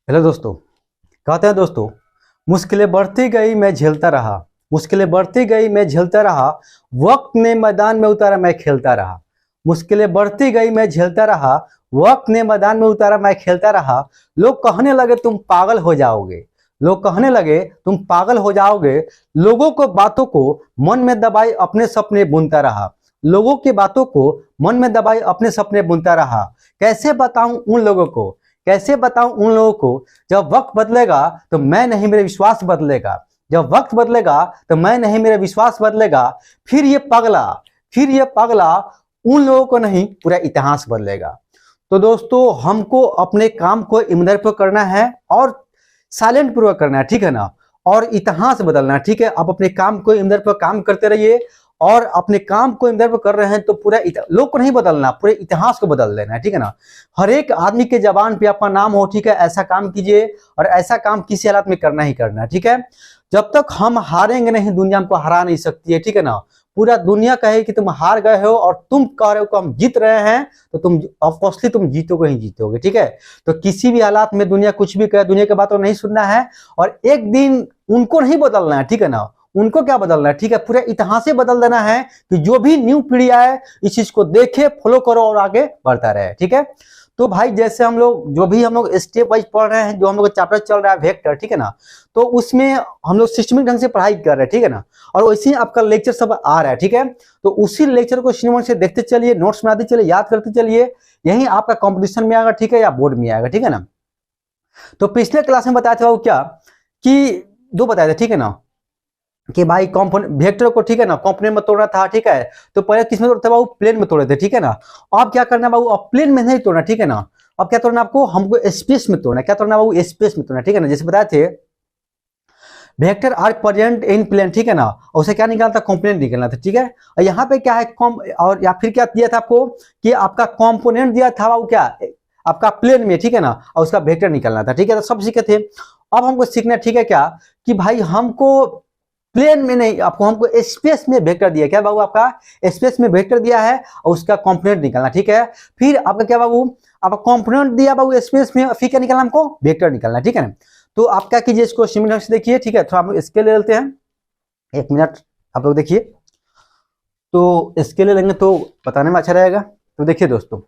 Hello दोस्तों। कहते हैं दोस्तों, मुश्किलें बढ़ती गई मैं झेलता रहा, मुश्किलें बढ़ती गई मैं झेलता रहा, वक्त ने मैदान में उतारा मैं खेलता रहा। मुश्किलें बढ़ती गई मैं झेलता रहा, वक्त ने मैदान में उतारा मैं खेलता रहा। लोग कहने लगे तुम पागल हो जाओगे, लोग कहने लगे तुम पागल हो जाओगे। लोगों को बातों को मन में दबाई अपने सपने बुनता रहा, लोगों की बातों को मन में दबाई अपने सपने बुनता रहा। कैसे बताऊं उन लोगों को, कैसे बताऊं उन लोगों को, जब वक्त बदलेगा तो मैं नहीं मेरा विश्वास बदलेगा, जब वक्त बदलेगा तो मैं नहीं मेरा विश्वास बदलेगा। फिर ये पगला, फिर ये पगला उन लोगों को नहीं पूरा इतिहास बदलेगा। तो दोस्तों, हमको अपने काम को ईमानदारी पूर्वक करना है और साइलेंट पूर्वक करना है, ठीक है ना। और इतिहास बदलना है, ठीक है। आप अपने काम को ईमानदारी पूर्वक काम करते रहिए और अपने काम को ईमानदारी पूर्वक कर रहे हैं तो पूरा लोग को नहीं बदलना, पूरे इतिहास को बदल देना है, ठीक है ना। हर एक आदमी के जबान पे आपका नाम हो, ठीक है। ऐसा काम कीजिए और ऐसा काम किसी हालत में करना ही करना है, ठीक है। जब तक हम हारेंगे नहीं, दुनिया हमको हरा नहीं सकती है, ठीक है ना। पूरा दुनिया कहे कि तुम हार गए हो और तुम कह रहे हो कि हम जीत रहे हैं, तो तुम ऑफकोर्सली तुम जीतोगे ही जीतोगे, ठीक है। तो किसी भी हालात में दुनिया कुछ भी कहे, दुनिया की बातों नहीं सुनना है और एक दिन उनको नहीं बदलना है, ठीक है ना। उनको क्या बदलना है, ठीक है। पूरा इतिहास ही बदल देना है कि जो भी न्यू पीढ़ी आए इस चीज को देखे, फॉलो करो और आगे बढ़ता रहे, ठीक है। तो भाई जैसे हम लोग जो भी हम लोग स्टेप वाइज पढ़ रहे हैं, जो हम लोग चैप्टर चल रहा है वेक्टर, ठीक है ना। तो उसमें हम लोग सिस्टमिक ढंग से पढ़ाई कर रहे हैं, ठीक है ना। और वैसे ही आपका लेक्चर सब आ रहा है, ठीक है। तो उसी लेक्चर को सिनेमा से देखते चलिए, नोट्स में आते चलिए, याद करते चलिए। यही आपका कॉम्पिटिशन में आएगा, ठीक है, या बोर्ड में आएगा, ठीक है ना। तो पिछले क्लास में बताया था वो क्या कि दो बताया था, ठीक है ना, कि भाई कॉम्पोनेंट वेक्टर को, ठीक है ना, कॉम्पोनेंट में तोड़ना था, ठीक है। तो पहले किस में तोड़ते बाबू, प्लेन में तोड़े थे, ठीक है ना। अब क्या करना बाबू, अब प्लेन में नहीं तोड़ना, ठीक है ना। अब क्या तोड़ना आपको, हमको स्पेस में तोड़ना। क्या तोड़ना बाबू, स्पेस में तोड़ना, ठीक है ना। जैसे बताए थे vector are present in plane, ठीक है ना। और उसे क्या निकालना था, कॉम्पोनेंट निकालना था, ठीक है। और यहाँ पे क्या है और या फिर क्या दिया था आपको कि आपका कॉम्पोनेंट दिया था बाबू क्या, आपका प्लेन में, ठीक है ना। और उसका वेक्टर निकालना था, ठीक है। तो सब सीखे थे। अब हमको सीखना, ठीक है, क्या कि भाई हमको प्लेन में नहीं, आपको हमको स्पेस में वेक्टर दिया, क्या बाबू, आपका स्पेस में वेक्टर दिया है और उसका कंपोनेंट निकालना, ठीक है। फिर आपका क्या बाबू, आपका कंपोनेंट दिया बाबू स्पेस में, फिर क्या निकालना हमको, वेक्टर निकालना, ठीक है ना। तो आप क्या कीजिए, इसको सिमिलर से देखिए, ठीक है। थोड़ा हम स्केल ले लेते हैं, एक मिनट आप लोग देखिए। तो स्केल ले लेंगे तो बताने में अच्छा रहेगा। तो देखिए दोस्तों,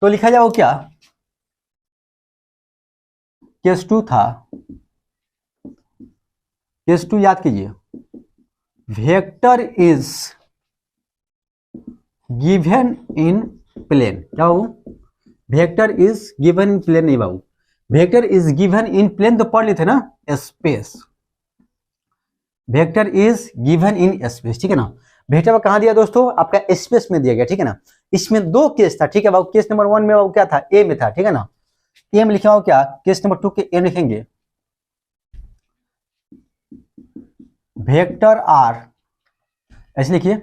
तो लिखा जाओ क्या, केस 2 था, केस 2 याद कीजिए। Vector is given in plane, क्या बाबू, vector is given in plane नहीं बाबू, vector is given in plane तो पढ़ लेते ना, space. Vector is given in space, ठीक है ना। वेक्टर कहां दिया दोस्तों, आपका स्पेस में दिया गया, ठीक है ना। इसमें दो केस था, ठीक है बाबू। केस नंबर 1 में बाबू क्या था, ए में था, ठीक है ना। ए में लिखा हो क्या, केस नंबर 2 के ए लिखेंगे, वेक्टर आर, ऐसे लिखिए,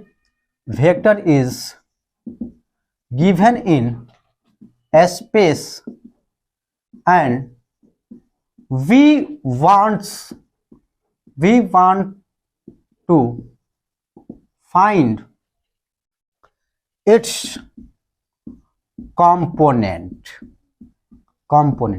vector is given in space and we want to find its component।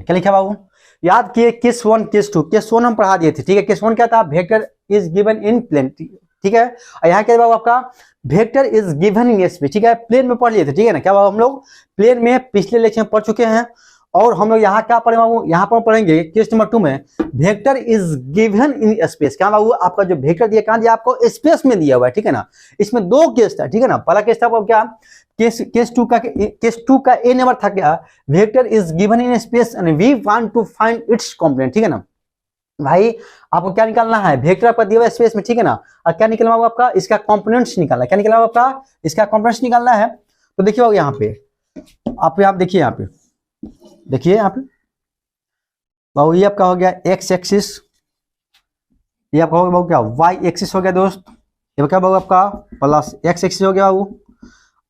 क्या लिखा बाबू, याद किए, केस 1 केस 2, केस 1 हम पढ़ा दिए थे, ठीक है। केस 1 क्या था, vector is given in plane, ठीक है। और यहाँ क्या बाबू, आपका vector is given in space, ठीक है। प्लेन में पढ़ लिए थे, ठीक है ना। क्या बाबू, हम लोग प्लेन में पिछले लेक्चर में पढ़ चुके हैं और हम लोग यहाँ क्या पढ़े बाबू, यहाँ पर पढ़ेंगे केस नंबर 2 में vector is given in space. क्या बाबू, आपका जो वेक्टर दिया कहां दिया, आपको स्पेस में दिया हुआ है, ठीक है ना। इसमें दो केस था, ठीक है ना। पहला केस था क्या, केस 2 का ए नंबर था क्या, vector is given in space and we want to find its component, ठीक है ना। भाई आपको क्या निकालना है, वेक्टर आपका दिया हुआ स्पेस में, ठीक है ना। और क्या निकलना होगा आपका, इसका कंपोनेंट्स निकालना है। क्या निकलना होगा आपका, इसका कंपोनेंट्स निकालना है। तो देखिए बाबू, यहाँ पे आप देखिए, यहाँ पे देखिए, यहाँ पे बाबू ये आपका हो गया एक्स एक्सिस, ये आपका हो गया बाबू क्या, वाई एक्सिस हो गया दोस्त। ये क्या बाबू आपका प्लस एक्स एक्सिस हो गया बाबू।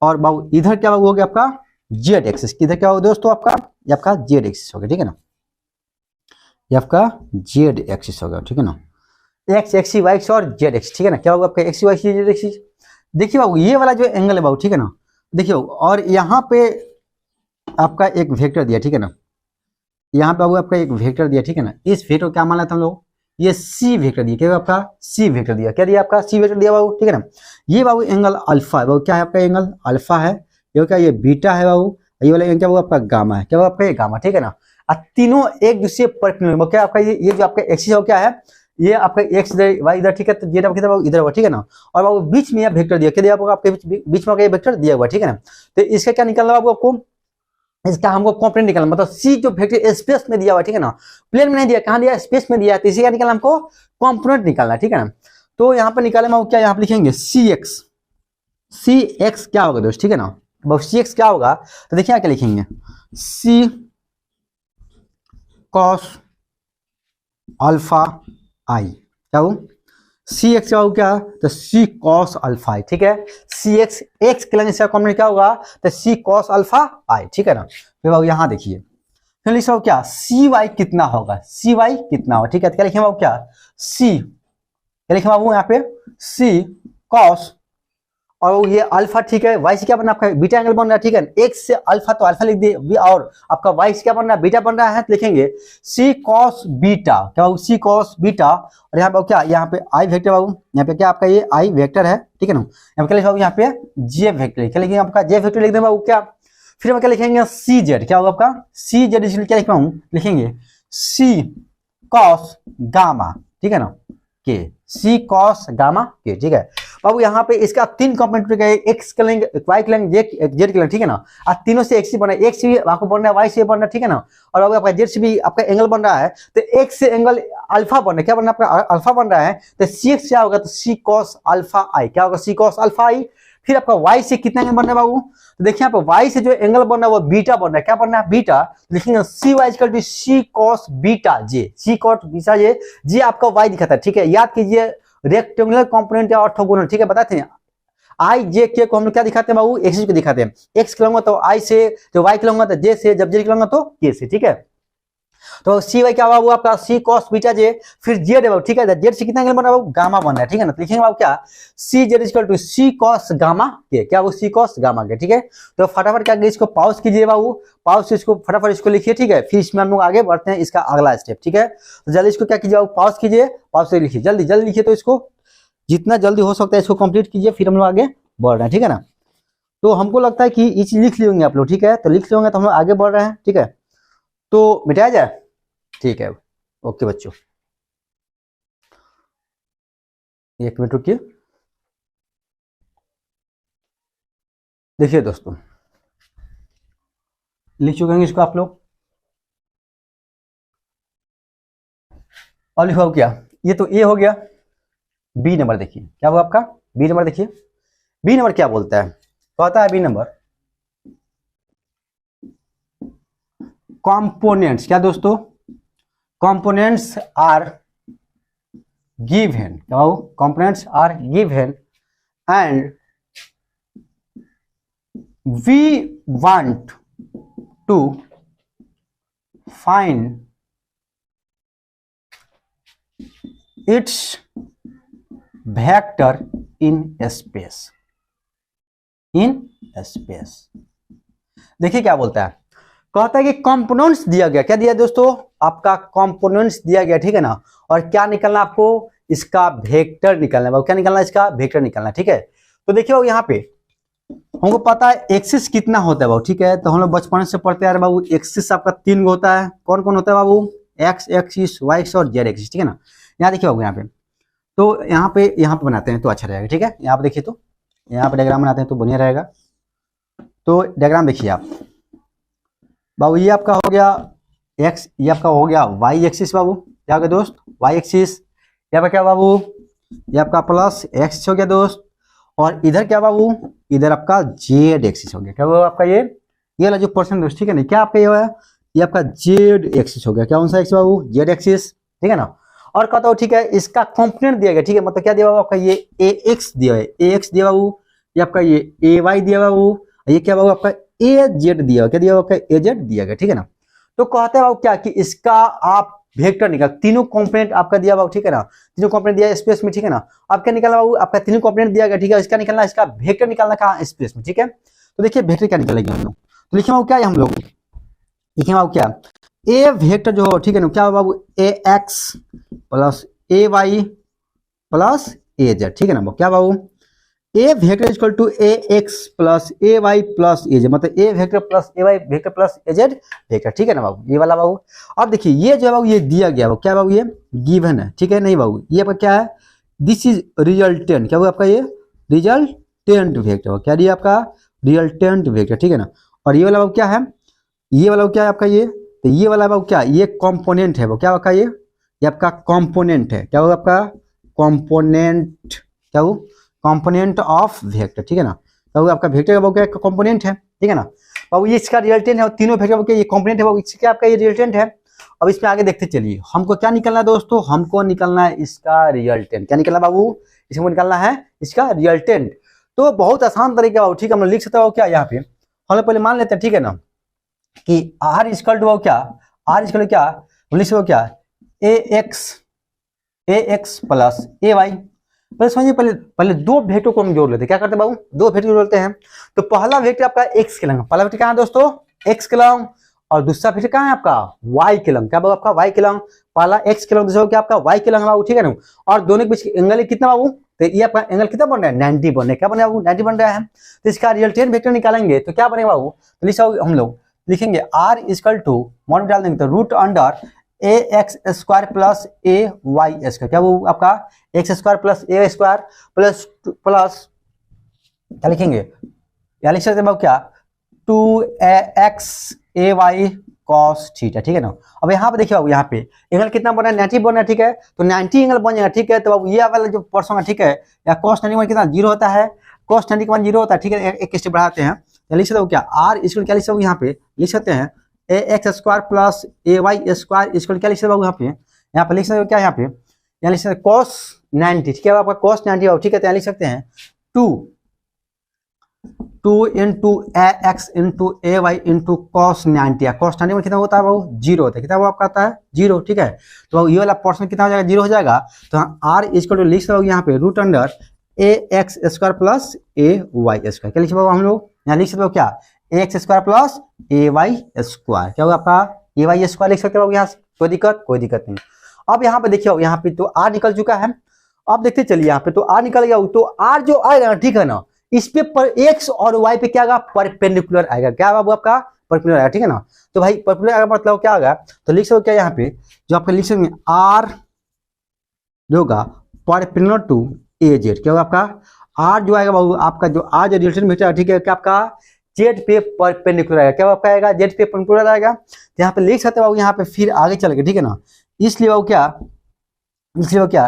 और बाबू इधर क्या बाबू हो गया आपका जेड एक्सिस, इधर क्या होगा दोस्तों आपका, ये आपका जेड एक्सिस हो गया, ठीक है ना। ये आपका जेड एक्सिस हो गया, ठीक है ना। एक्स एक्सिस वाई एक्सिस और जेड एक्सिस, ठीक है ना। क्या होगा आपका X Y axis Z axis. देखिए बाबू ये वाला जो एंगल है बाबू, ठीक है ना। देखिए और यहाँ पे आपका एक वेक्टर दिया, ठीक है ना। यहाँ पे बाबू आपका एक वेक्टर दिया, ठीक है ना, इस वेक्टर क्या मान लेते हम लोग, ये सी वेक्टर दिया, क्या आपका सी वेक्टर दिया, क्या दिया आपका सी वेक्टर दिया बाबू, ठीक है ना। ये बाबू एंगल अल्फा है बाबू, क्या है आपका एंगल अल्फा है, ये क्या ये बीटा है बाबू, ये वाला एंगल क्या बाबू आपका गामा है, क्या बाबू आपका ये गामा, ठीक है ना। और तीनों एक दूसरे पर क्या आपका ये जो आपका एक्सिस है क्या है, ये आपका एक्स इधर वाई इधर, ठीक है, तो जेड किधर इधर हुआ, ठीक है ना। और बाबू बीच में वेक्टर दिया, क्या दिया आपके बीच में वेक्टर दिया हुआ, ठीक है ना। तो इसका क्या निकालना बाबू आपको, इसका हमको कंपोनेंट निकालना, मतलब सी जो वेक्टर स्पेस में दिया हुआ, ठीक है ना, प्लेन में नहीं दिया, कहां दिया, स्पेस में दिया, तो इसी का निकालना हमको कंपोनेंट निकालना, ठीक है ना। तो यहाँ पर निकाले हम क्या, यहाँ पे लिखेंगे सी एक्स क्या होगा दोस्त, ठीक है ना। अब सी एक्स क्या होगा, तो देखिए क्या लिखेंगे, सी कॉस अल्फा आई, क्या हो सी एक्स क्या हो, क्या तो सी कॉस अल्फा आई, ठीक है। सी एक्स एक्स के लिए इसका कॉम्बिनेशन क्या होगा, तो सी कॉस अल्फा आई, ठीक है ना। फिर बाबू यहाँ देखिए, फिर लिखो क्या सी वाई कितना होगा, सी वाई कितना होगा, ठीक है। तो क्या लिखेंगे बाबू, क्या सी, क्या लिखेंगे बाबू यहाँ पे सी कॉस, और ये अल्फा, ठीक है, वाई से क्या बनना आपका बीटा एंगल बन रहा है, ठीक है। एक्स से अल्फा तो अल्फा लिख दिए, और आपका वाई से क्या बन रहा है, बीटा बन रहा है, तो लिखेंगे सी कॉस बीटा, क्या बाबू सी कॉस बीटा। और यहाँ पे क्या, यहाँ पे आई वेक्टर बाबू, यहाँ पे क्या आपका ये आई वेक्टर है, ठीक है ना। यहाँ पे क्या लिखा, यहाँ पे जे वेक्टर, क्या लिखेंगे आपका जे वेक्टर लिख दें बाबू, क्या फिर हम क्या लिखेंगे सी जेड, क्या होगा आपका सी जेड, इसलिए क्या लिख पाऊँ, लिखेंगे सी कॉस गामा, ठीक है ना, के सी कॉस गामा के, ठीक है बाबू। यहाँ पे इसका तीन कंपोनेंट है, एक्स के लेंगे, वाई के लेंगे, जेड के लेंगे, ठीक है ना। और तीनों से एक्स ही बना है, एक्स भी आपको बन रहा है, वाई से बन रहा है, ठीक है ना। और अगर आपका जेड से भी आपका एंगल बन रहा है, तो एक्स से एंगल अल्फा बन रहा है, क्या बन रहा है आपका अल्फा बन रहा है, तो सी एक्स क्या होगा, तो सी कॉस अल्फा आई, क्या होगा सी कॉस अल्फा आई। फिर आपका वाई से कितना एंगल बन रहा है बाबू, तो देखिए यहाँ पे वाई से जो एंगल बन रहा है वो बीटा बन रहा है, क्या बन रहा है बीटा, लिखेंगे c y equal to c cos beta j, c cos beta j आपका वाई दिखाता है, ठीक है। याद कीजिए रेक्टेंगुलर कंपोनेंट या ऑर्थोगोनल, ठीक है, बताते हैं आई जे के को हम लोग क्या दिखाते हैं बाबू, एक्सिस को दिखाते हैं, एक्स खिलाऊंगा तो आई से, जो वाई खिलाऊंगा तो जे से, जब जे खिलाऊंगा तो के से, ठीक है। तो सी वाई क्या हुआ बाबू आपका सी कॉस बीटा जे, फिर जेड है बाबू, ठीक है, जेड से कितना एंगल बन रहा है बाबू, गामा बन रहा है, ठीक है ना। तो लिखेंगे बाबू क्या c z equal to c cos gamma के, क्या वो सी कॉस गामा के, ठीक है। तो फटाफट क्या इसको पॉज कीजिए बाबू, पॉज से इसको फटाफट इसको लिखिए, ठीक है। फिर इसमें हम लोग आगे बढ़ते हैं, इसका अगला स्टेप, ठीक है। तो जल्दी इसको क्या कीजिए बाबू, पॉज कीजिए, पॉज से लिखिए, जल्दी जल्दी लिखिए, तो इसको जितना जल्दी हो सकता है इसको कंप्लीट कीजिए, फिर हम लोग आगे बढ़ रहे हैं, ठीक है ना। तो हमको लगता है कि ये चीज लिख लेंगे आप लोग, ठीक है, तो लिख लेंगे तो हम लोग आगे बढ़ रहे हैं, ठीक है। तो मिटाया जाए, ठीक है, ओके बच्चों, एक मिनट रुकिए। देखिए दोस्तों, लिख चुके हैं इसको आप लोग, और लिखो क्या, ये तो ए हो गया। बी नंबर देखिए क्या हुआ आपका, बी नंबर देखिए, बी नंबर क्या बोलता है, कहता है बी नंबर कंपोनेंट्स, क्या दोस्तों, कंपोनेंट्स आर गिवन, क्या हो components are given and we want to find its vector in space, in space. देखिए क्या बोलता है, कहता है कि कंपोनेंट्स दिया गया, क्या दिया दोस्तों आपका कंपोनेंट्स दिया गया, ठीक है ना। और क्या निकलना आपको, इसका वेक्टर निकलना है, क्या निकलना है, इसका वेक्टर निकलना है, ठीक है। तो देखिए यहाँ पे हमको पता है एक्सिस कितना होता है बाबू, ठीक है। तो हम लोग बचपन से पढ़ते आ रहे बाबू, एक्सिस आपका 3 गो होता है, कौन कौन होता है बाबू, एक्स एक्सिस, वाई एक्सिस और जेड एक्सिस, ठीक है ना। यहाँ देखिए बाबू, यहाँ पे तो यहाँ पे बनाते हैं तो अच्छा रहेगा, ठीक है। यहाँ पे देखिए, तो यहाँ पे डायग्राम बनाते हैं तो बढ़िया रहेगा। तो डायग्राम देखिए आप बाबू, ये आपका हो गया एक्स, ये आपका हो गया वाई एक्सिस बाबू, क्या हो गया दोस्त वाई एक्सिस, यहाँ पे क्या बाबू, ये आपका प्लस एक्स हो गया दोस्त, और इधर क्या बाबू, इधर आपका जेड एक्सिस हो गया, क्या हुआ आपका ये वाला जो पर्सन दोस्त, ठीक है ना, क्या आपका ये हुआ, ये आपका जेड एक्सिस हो गया, क्या कौन सा एक्सिस बाबू, जेड एक्सिस, ठीक है ना। और कहता हूँ ठीक है, इसका कंपोनेंट दिया गया, ठीक है, मतलब क्या दिया बाबू आपका ये ए एक्स दिया है, ए एक्स दिया बाबू, ये आपका ये ए वाई दिया बाबू, ये क्या बाबू आपका ए जेड दिया, क्या दिया आपका ए जेड दिया गया, ठीक है ना। तो कहते हैं बाबू क्या कि इसका आप वेक्टर निकाल, तीनों कंपोनेंट आपका दिया बाबू, ठीक है ना, तीनों कंपोनेंट दिया स्पेस में, ठीक है ना। आप क्या निकालना बाबू, आपका तीनों कंपोनेंट दिया गया, ठीक है, इसका निकालना, इसका वेक्टर निकालना कहाँ, स्पेस में, ठीक है। तो देखिए वेक्टर क्या निकालेंगे हम लोग, तो लिखे बाबू क्या है, हम लोग लिखे बाबू क्या, ए वेक्टर जो हो, ठीक है ना, क्या होगा बाबू, a x plus a y plus a z, ठीक है ना क्या बाबू, a vector equal to a x plus a y plus a z, मतलब a vector plus a y vector plus a z vector, ठीक है ना बाबू, ये वाला बाबू। अब देखिए ये जो है बाबू ये दिया गया बाबू, क्या बाबू ये गिवन है, ठीक है नहीं बाबू, ये आपका क्या है, दिस इज रिजल्टेंट, क्या हुआ आपका ये रिजल्टेंट वेक्टर, क्या दिया आपका रिजल्टेंट वेक्टर, ठीक है ना। और ये वाला बाबू क्या है, ये वाला क्या है आपका ये, तो ये वाला बाबू क्या, ये कंपोनेंट है वो, क्या आपका ये आपका कंपोनेंट है, क्या होगा आपका कंपोनेंट, क्या हो कंपोनेंट ऑफ वेक्टर, ठीक है ना, क्या होगा आपका वेक्टर का बाबू क्या कंपोनेंट है, ठीक है ना बाबू, ये इसका रिजल्टेंट है, तीनों वेक्टर के ये कंपोनेंट है बाबू, इसका आपका ये रिजल्टेंट है। अब इसमें आगे देखते चलिए, हमको क्या निकलना है दोस्तों, हमको निकलना है इसका रिजल्टेंट, क्या निकलना बाबू, इसको निकलना है इसका रिजल्टेंट। तो बहुत आसान तरीका बाबू, ठीक है, हम लिख सकते हो क्या यहाँ पे, हम लोग पहले मान लेते हैं, ठीक है ना, कि आर इक्वल टू क्या, आर इक्वल टू क्या, हम लिख सकते हो क्या, ए एक्स प्लस ए वाई। पहले समझिए, पहले दो वेक्टर को हम जोड़ लेते हैं, क्या करते हैं बाबू, दो वेक्टर जोड़ते हैं। तो पहला वेक्टर आपका एक्स के लंग, पहला वेक्टर कहाँ है दोस्तों, एक्स के लंग, और दूसरा वेक्टर कहाँ है आपका वाई के लंग, क्या बाबू आपका वाई के लंग, पहला एक्स के लंग, दूसरा क्या आपका वाई के लंग बाबू, ठीक है ना। और दोनों के बीच एंगल कितना बाबू, तो ये आपका एंगल कितना बन रहा है 90 बन रहा है, क्या बन रहा है बाबू 90 बन रहा है। तो इसका रिजल्टेंट वेक्टर निकालेंगे तो क्या बनेगा बाबू, तो लिखा हम लोग लिखेंगे आर इक्वल टू मान डाल देंगे तो root under A x square plus a Y square, क्या वो आपका एक्स स्क्वायर प्लस ए स्क्वायर प्लस क्या लिखेंगे, या लिख सकते हैं क्या 2x ए वाई कॉस थीटा, ठीक है ना। अब यहाँ पे देखिए बाबू, यहाँ पे एंगल कितना बना है 90 बना है, ठीक है, तो 90 एंगल बन जाएगा, ठीक है। तो बाबू ये वाला जो पर्सन है, ठीक है, या कॉस 90 कितना 0 होता है, कॉस 90 का मान 0 होता है, ठीक है, एक स्टेप बढ़ाते हैं, लिख सकते हो क्या आर इसको क्या लिख सकते हो, यहाँ पे लिख सकते हैं ए x square plus a Y square, इसको क्या लिख सकते हो यहाँ पे लिख सकते हो क्या, यहाँ पे यहाँ लिख सकते हैं कॉस 90, ठीक है, आपका कॉस 90, ठीक है, तो यहाँ लिख सकते हैं 2 इंटू एक्स इंटू ए वाई इंटू कॉस 90, कॉस 90 में कितना होता है बाबू 0 होता है, कितना वो आपका आता है 0, ठीक है। तो ये वाला पोर्शन कितना हो जाएगा 0 हो जाएगा, तो आर इसको लिख सकते हो यहाँ पे root under A x square plus a Y square, क्या लिख सकते हो हम लोग, यहाँ लिख सकते हो क्या ए x square plus a Y square, क्या होगा आपका ए वाई स्क्वायर लिख सकते हो यहाँ से, कोई दिक्कत नहीं। अब यहाँ पे देखिए यहाँ पे तो आर निकल चुका है, अब देखते चलिए यहाँ पे तो आर निकल गया, तो आर जो आएगा ठीक है ना, इस पे पर एक्स और वाई पे क्या आएगा परपेंडिकुलर आएगा, क्या बाबू आपका परपेंडिकुलर आएगा, ठीक है ना। तो भाई परपेंडिकुलर आएगा मतलब क्या आएगा, तो लिख सकते क्या यहाँ पे जो आपका लिख सकते आर जो होगा परपेंडिकुलर टू ए जेड, क्या होगा आपका आर जो आएगा बाबू आपका जो आर जो रिलेशन मीटर, ठीक है, क्या आपका जेड पे परपेंडिकुलर आएगा, क्या आपका आएगा जेड पे परपेंडिकुलर आएगा। तो यहाँ पे लिख सकते बाबू यहाँ पे फिर आगे चल गए, ठीक है ना, इसलिए बाबू क्या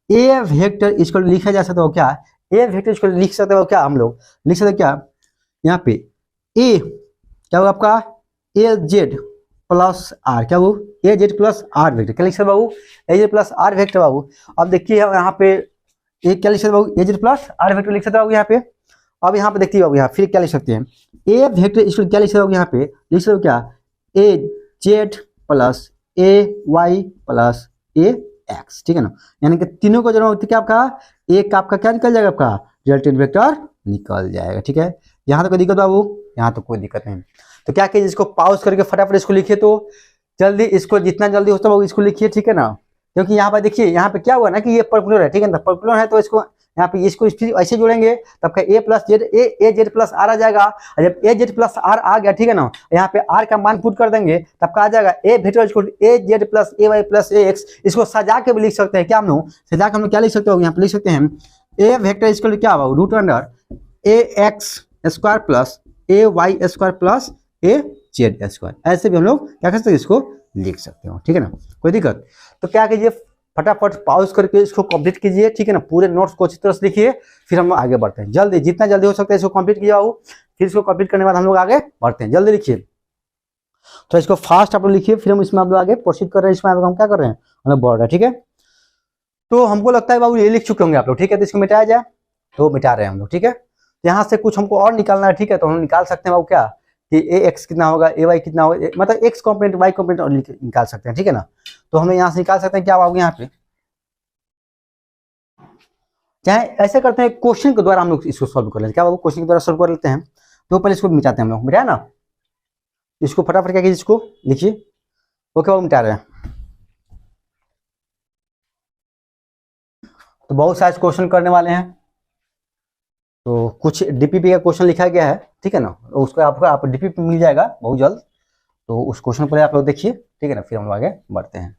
ए वेक्टर इसको लिखा जा सकता हो क्या, ए वेक्टर इसको लिख सकते हो क्या, हम लोग लिख सकते क्या यहाँ पे ए क्या होगा आपका ए जेड प्लस आर, क्या वो ए जेड प्लस आर वेक्टर, क्या लिख सकते बाबू ए जेड प्लस आर वेक्टर बाबू। अब देखिए यहाँ पे ए क्या लिख सकते बाबू ए जेड प्लस आर वेक्टर लिख सकते बाबू यहाँ पे। अब यहाँ पे देखिए बाबू यहाँ फिर क्या लिख सकते हैं ए वेक्टर इसको क्या लिख सकते हो यहाँ पे लिख सकते हो क्या ए z plus a y plus A x, ठीक है ना, यानी कि तीनों को जरूरत क्या आपका एक आपका क्या निकल जाएगा आपका रिजल्टेंट वेक्टर निकल जाएगा, ठीक है। यहाँ तो कोई दिक्कत बाबू, यहाँ तो कोई दिक्कत नहीं। तो क्या कीजिए इसको पॉज करके फटाफट इसको लिखिए, तो जल्दी इसको जितना जल्दी होता है इसको लिखिए, ठीक है ना, क्योंकि यहाँ पर देखिए यहाँ पे क्या हुआ ना कि ये परपेंडिकुलर है, ठीक है ना, परपेंडिकुलर है तो इसको यहाँ पे इसको ऐसे जोड़ेंगे तब का a plus z a z plus r आ जाएगा, और जब ए जेड प्लस आर आ गया, ठीक है ना, यहाँ पे आर का मान पुट कर देंगे तब का आ जाएगा ए vector equal A z plus a y plus A x. इसको सजा के भी लिख सकते हैं, क्या हम लोग सजा के हम लोग क्या लिख सकते हो यहाँ पे लिख सकते हैं ए वेक्टर इक्वल क्या होगा root under A x square plus a Y square plus a Z square, ऐसे भी हम लोग क्या कर सकते हैं इसको लिख सकते हो, ठीक है ना, कोई दिक्कत। तो क्या कीजिए फटाफट पॉज करके इसको कंप्लीट कीजिए, ठीक है ना, पूरे नोट्स को अच्छी तरह से लिखिए, फिर हम लोग आगे बढ़ते हैं, जल्दी जितना जल्दी हो सकता है इसको कंप्लीट किया हो, फिर इसको कंप्लीट करने के बाद हम लोग आगे बढ़ते हैं, जल्दी लिखिए। तो इसको फास्ट आप लोग लिखिए, फिर हम इसमें आप लोग आगे प्रोसीड कर रहे हैं, इसमें हम क्या कर रहे हैं हम लोग बढ़ रहे हैं, ठीक है। तो हमको लगता है बाबू ये लिख चुके होंगे आप लोग, ठीक है, तो इसको मिटाया जाए तो मिटा रहे हैं हम लोग, ठीक है। यहाँ से कुछ हमको और निकालना है, ठीक है, तो हम निकाल सकते हैं बाबू क्या कि ए एक्स कितना होगा ए वाई कितना होगा, मतलब एक्स कॉम्पोनेंट वाई कॉम्पोनेंट और निकाल सकते हैं, ठीक है ना। तो हम यहाँ से निकाल सकते हैं क्या बाबू यहाँ पे, चाहे ऐसे करते हैं क्वेश्चन के द्वारा हम लोग इसको सॉल्व कर लेते हैं, क्या बाबू क्वेश्चन के द्वारा सॉल्व कर लेते हैं। तो पहले इसको मिटाते हैं हम लोग, मिटाया ना, इसको फटाफट क्या कीजिए इसको लिखिए, ओके बाबू मिटा रहे हैं। तो बहुत सारे क्वेश्चन करने वाले हैं, तो कुछ डीपीपी का क्वेश्चन लिखा गया है, ठीक है ना, उसको आप डीपीपी मिल जाएगा बहुत जल्द, तो उस क्वेश्चन पर आप लोग देखिए, ठीक है ना, फिर हम लोग आगे बढ़ते हैं।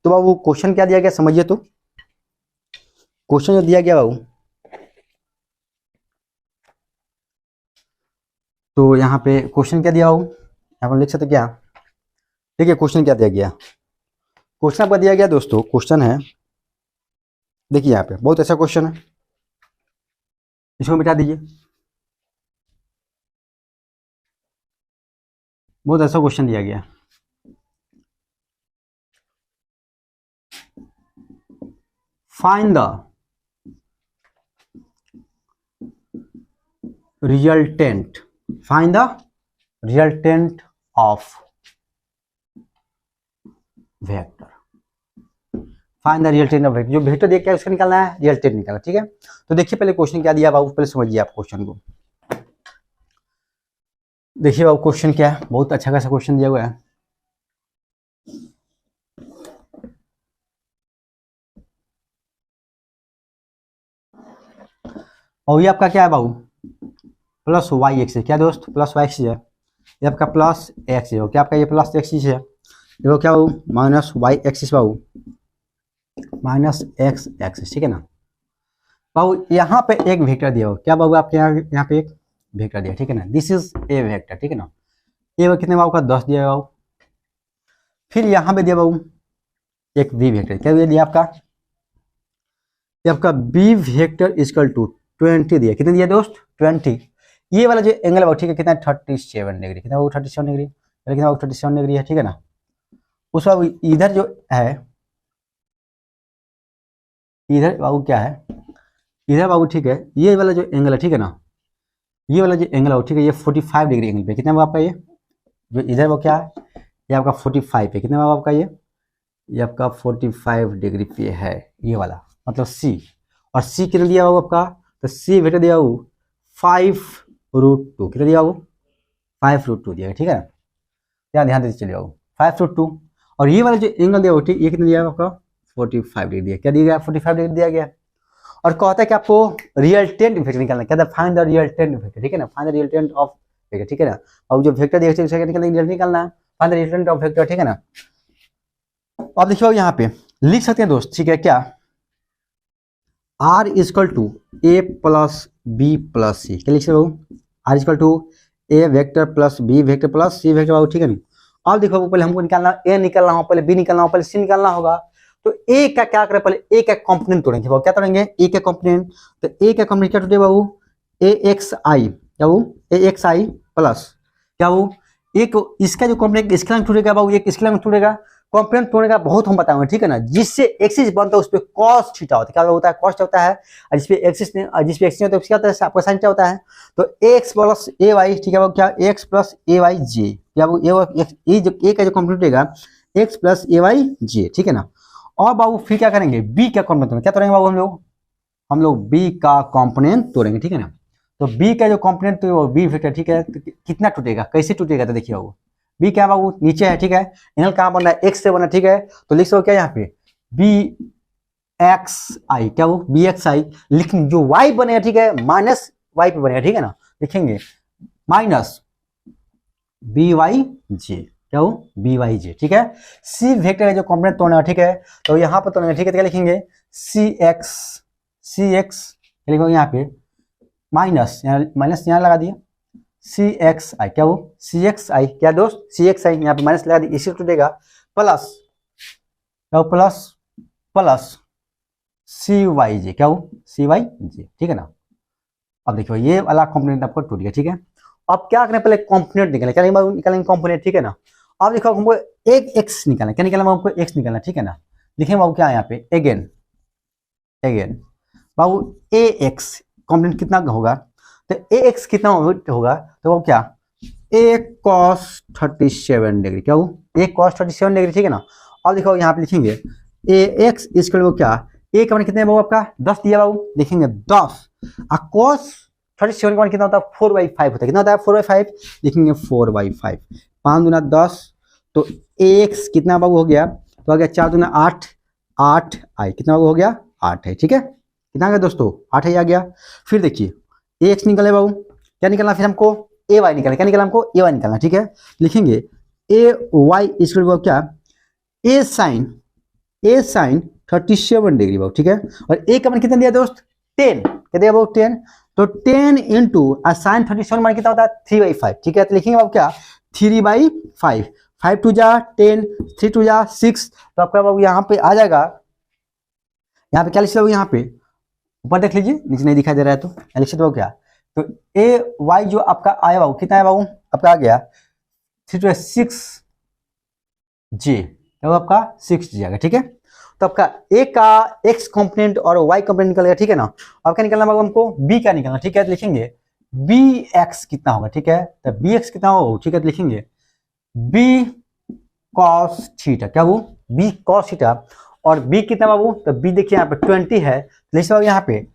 तो बाबू क्वेश्चन क्या दिया गया समझिए। तो क्वेश्चन जो दिया गया बाबू, तो यहाँ पे क्वेश्चन क्या दिया बाबू, यहाँ पर लिख सकते क्या, ठीक है। क्वेश्चन क्या दिया गया, क्वेश्चन आपका दिया गया दोस्तों, क्वेश्चन है, देखिए यहाँ पे बहुत अच्छा क्वेश्चन है, इसको मिटा दीजिए। बहुत अच्छा क्वेश्चन दिया गया, find the resultant, find the resultant of vector, find the resultant of vector. जो वेक्टर दिया क्या उसका निकालना है, रिजल्टेंट निकालना, ठीक है। तो देखिए पहले क्वेश्चन क्या दिया बाबू, पहले समझिए आप क्वेश्चन को। देखिए बाबू क्वेश्चन क्या है, बहुत अच्छा खासा क्वेश्चन दिया हुआ है। और ये आपका क्या है बाबू, प्लस वाई एक्सिस, क्या दोस्त, प्लस वाई एक्सिस है, ये आपका प्लस एक्स है, क्या आपका ये प्लस एक्सिस है, देखो क्या बाबू माइनस वाई एक्सिस बाबू, माइनस एक्स एक्सिस, ठीक है ना बाबू। यहाँ पे एक वेक्टर दिया हो, क्या बाबू आपके यहाँ पे एक वेक्टर दिया, ठीक है ना, दिस इज ए वेक्टर, ठीक है ना। ये कितने बाबू का 10 दिया बाबू। फिर यहाँ पे दिया बाबू एक बी वेक्टर, क्या दिया आपका, ये आपका बी वेक्टर इक्वल टू 20 दिया, कितने दिया दोस्त 20। ये वाला जो एंगल है ठीक है कितना 37 डिग्री, कितना वो 37 डिग्री, कितना वो 37 डिग्री है, ठीक है ना। उस बाबू इधर जो है, इधर बाबू क्या है, इधर बाबू ठीक है, ये वाला जो एंगल है ठीक है ना, ये वाला जो एंगल है ठीक है, ये 45 डिग्री एंगल पे, कितना आपका ये जो इधर वो क्या है, ये आपका 45 पे, कितना आपका ये आपका 45 डिग्री पे है ये वाला, मतलब सी। और सी कितना दिया बाबू आपका, तो सी वेक्टर दिया बाबू 5√2, कितना दिया बाबू 5√2 दिया, ठीक है ना। ध्यान ध्यान देते चलिए बाबू 5√2। और ये वाला जो एंगल दिया ठीक, ये कितना दिया आपका 45 डिग्री दिया, क्या दिया गया 45 डिग्री दिया गया। और कहता है कि आपको रिजल्टेंट वेक्टर निकालना, कहता है फाइंड द रिजल्टेंट वेक्टर, ठीक है ना, find the resultant of vector, ठीक है ना। और जो वेक्टर दिया उसका निकालना है, find the resultant of vector, ठीक है ना। अब देखिए यहाँ पे लिख सकते हैं दोस्त, ठीक है, क्या R equal to a plus b plus c, क्या लिख सकते हो, R equal to A vector plus B vector plus C vector, ठीक है ना। अब देखो पहले हमको निकालना, ए निकालना हो, पहले बी निकालना हो, पहले सी निकालना होगा। तो ए का क्या करें, पहले ए का कंपोनेंट तोड़ेंगे बाबू, क्या तोड़ेंगे ए का कंपोनेंट। तो ए का कंपोनेंट क्या टूटे बाबू, ए एक्स आई, क्या बाबू ए एक्स आई प्लस क्या बाबू एक इसका जो कंपोनेंट इसके में टूटेगा बाबू, एक इसके में टूटेगा। कंपोनेंट तोड़ने का बहुत हम बताएंगे, ठीक है ना। जिससे एक्सिस बनता है उस पर कॉस थीटा होता है, क्या होता है कॉस्ट होता है, और जिसपे एक्सिस नहीं होता है उसका होता है आपका साइन होता है। तो एक्स प्लस ए वाई, ठीक है बाबू, क्या एक्स प्लस ए वाई जे, क्या बाबू ए जो ए का जो कंपोनेंट रहेगा एक्स प्लस ए वाई जे, ठीक है ना। और बाबू फिर क्या करेंगे, बी का कंपोनेंट, क्या तोड़ेंगे बाबू हम लोग बी का कंपोनेंट तोड़ेंगे, ठीक है ना। तो बी का जो कंपोनेंट तो वो बी वेक्टर, ठीक है, तो कितना टूटेगा, कैसे टूटेगा, तो देखिए बाबू बी क्या बाबू नीचे है, ठीक है, एंगल कहाँ बन रहा है एक्स से बना, ठीक है। तो लिख सकते क्या यहाँ पे बी एक्स आई, क्या वो बी एक्स आई, लेकिन जो वाई बनेगा ठीक है माइनस वाई पे बनेगा, ठीक है ना, लिखेंगे माइनस बी वाई जे, क्या वो बी वाई जे, ठीक है। सी वेक्टर का जो कंपोनेंट तोड़ना, ठीक है, तो यहाँ पर तोड़ना, ठीक है, तो क्या लिखेंगे सी एक्स लिखोगे यहाँ पे माइनस यहाँ लगा दिया सी एक्स आई, क्या वो सी एक्स आई, क्या दोस्त सी एक्स आई, यहाँ पे माइनस लगा दिया, इसी टूटेगा प्लस क्या प्लस प्लस सी वाई जे, क्या वो सी वाई जे, ठीक है ना। अब देखो ये वाला कंपोनेंट आपको टूट गया, ठीक है। अब क्या करें, पहले कंपोनेंट निकालें, क्या निकालेंगे कंपोनेंट, ठीक है ना। अब देखो हमको एक एक्स निकालना, क्या निकालना हमको एक्स निकालना, ठीक है ना। लिखेंगे बाबू क्या है यहाँ पे again Babu a x component कितना होगा, तो ए एक्स कितना होगा, तो वो क्या ए कॉस 37 डिग्री, क्या वो ए कॉस 37 डिग्री, ठीक है ना। अब देखो यहाँ पे लिखेंगे ए एक्स इसके वो क्या ए का मान कितने बाबू आपका 10 दिया बाबू, लिखेंगे 10 और कॉस 37 का मान कितना होता है 4/5 होता है, कितना होता है 4/5, लिखेंगे 4/5, 5 दूना 10 तो एक्स कितना बाबू हो गया, तो आ गया 4 दूना 8, 8 आई कितना बाबू हो गया 8 है, ठीक है। कितना आ गया दोस्तों 8 ही आ गया। फिर देखिए एक्स निकले बाबू, क्या निकलना फिर हमको ए वाई निकलना, क्या निकलना हमको ए वाई निकलना, ठीक है। लिखेंगे ए वाई इक्वल क्या, ए साइन 37 डिग्री बाबू, ठीक है। और ए का मान कितना दिया दोस्त 10, क्या दिया बाबू 10, तो 10 इंटू साइन 37 मान कितना होता है 3/5, ठीक है। तो लिखेंगे बाबू क्या 3/5, 5 टू जा 10, 3 टू जा 6, तो आपका बाबू यहाँ पे आ जाएगा, यहाँ पे क्या लिख यहाँ पे ऊपर देख लीजिए, नीचे नहीं दिखाई दे रहा है तो लिख दो क्या, तो ए वाई जो आपका आया बाबू कितना है बाबू आपका आ गया 3 टू 6 जे, तो आपका 6 जे आएगा, ठीक है। तो आपका ए का एक्स कंपोनेंट और वाई कंपोनेंट निकलेगा, ठीक है ना। अब क्या निकलना बाबू हमको बी का निकलना, ठीक है। तो लिखेंगे बी एक्स कितना होगा, ठीक है। तो बी एक्स कितना होगा, ठीक है। तो लिखेंगे बी कॉस थीटा, क्या वो बी कॉस थीटा, और बी कितना बाबू, तो बी देखिए यहाँ पे 20 है, लिख बाबू यहाँ पे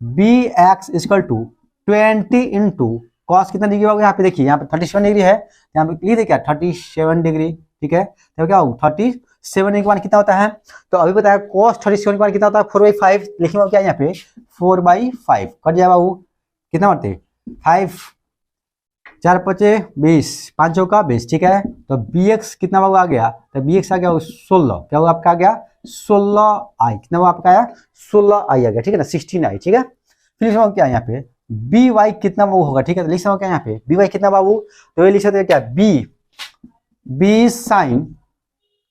B X equal to 20 into cos कितना डिग्री बाबू, यहाँ पे देखिए यहाँ पे 37 डिग्री है, यहाँ पे लिख दे क्या 37 डिग्री, ठीक है। तो क्या होगा 37 डिग्री मान कितना होता है, तो अभी बताया कॉस 37 मान कितना होता है 4/5, लिखिए बाबू क्या यहाँ पे 4/5 कट जाए बाबू, कितना बनते 5 4 5 20, 5 चौका 20, ठीक है। तो बी एक्स कितना बाबू आ गया, तो बी एक्स आ गया 16, क्या हुआ आपका आ गया 16 आई, कितना हुआ आपका आया 16 आई आ गया, ठीक है ना 16 आई, ठीक है। फिर लिखा क्या यहाँ पे बी वाई कितना बाबू होगा, ठीक है। तो लिख सकते क्या यहाँ पे बी वाई कितना बाबू, तो ये लिख सकते क्या बी साइन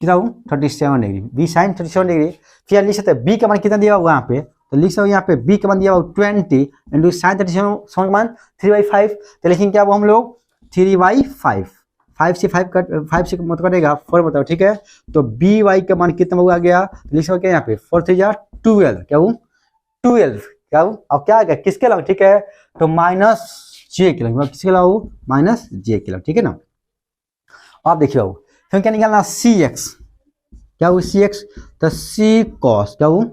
कितना 37 डिग्री, बी साइन 37 डिग्री। फिर लिख सकते बी का मान कितना दिया हुआ यहाँ पे, तो लिख सकते यहाँ पे बी का मान दिया हुआ 20 इंटू साइन 37 का मान 3/5, तो लिखेंगे क्या वो हम लोग 3/5, 5 से 5 से मत कटेगा 4 बताओ, ठीक है। तो बी वाई का मान कितना हुआ गया, तो लिख सकते यहाँ पे 4 3 जा 12, क्या वो 12, क्या वो अब क्या आ गया किसके अलावा, ठीक है। तो माइनस जे के अलावा, किसके अलावा माइनस जे के अलावा, ठीक है ना। आप देखिए बाबू फिर क्या निकालना सी एक्स, क्या वो सी एक्स, तो सी कॉस, क्या वो